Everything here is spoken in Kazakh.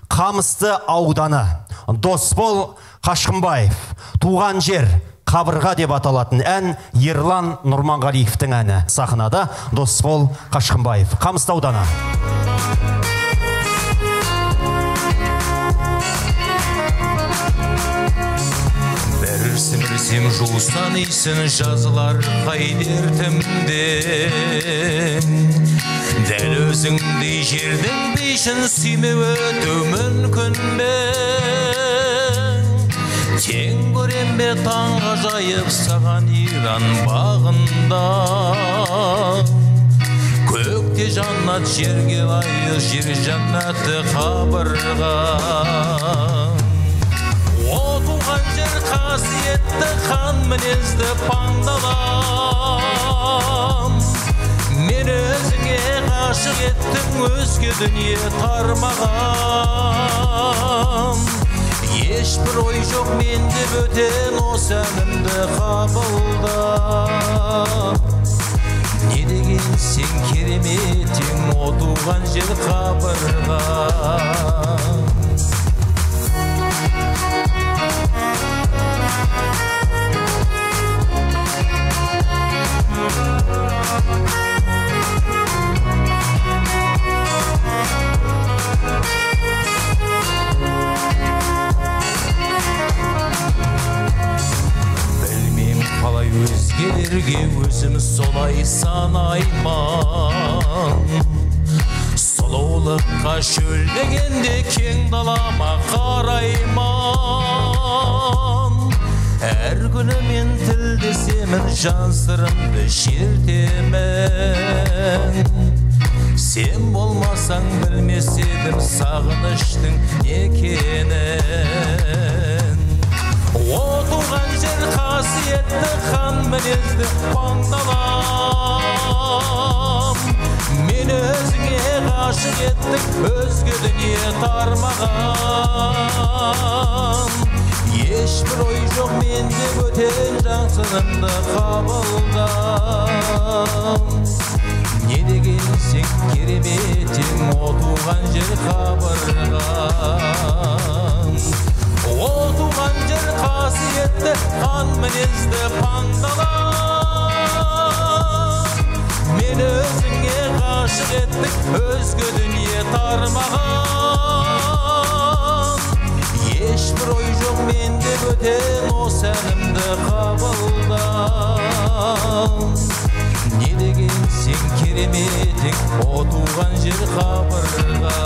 Қамысты ауданы Досбол Қашқынбаев туған жер қабырға деп аталатын ән Ерлан Нұрманғалиевтің әні. Сахнада Досбол Қашқынбаев. Қамысты ауданы. Сімірсем жусан исін жазылар қайдертімде, дәл өзіңдей жердің дейшін сүймеу өту мүмкін бе? Тең көрем бе таңға жайып саған Иран бағында, көкте жаннат жерге лайық жер жаннаты қабырға. Туған жер қасиетті қан мінезді паңдалам, мен өзіңе ғашық еттім, өзге дүние тармағам. Ешбір ой жоқ менде бөтен, осы әнімді қабылда. Не деген сен кереметің, о туған жер қабырға. Білмем қалай өзгелерге өзім солай санайман, сұлулыққа шөлдегенде кең далама қарайман. Әр күні мен тілдесемін, жан сырымды шертемін. Сен болмасаң білмес едім сағыныштың екенін. О туған жер қасиетті қан мінезді паңдалам, мен өзіңе ғашық еттік, өзге дүние тармаған. Ешбір ой жоқ менде бөтен, жансынымды қабылдам. Не деген сен кереметің, о туған жер қабырға. О туған жер қасиетті қан мінезді паңдалам, мен өзіңе ғашық еттік, өзге дүние тармаған. Ешбір ой жоқ менде бөтен, осы әнімді қабылдам. Не деген сен кереметің, о туған жер қабырға.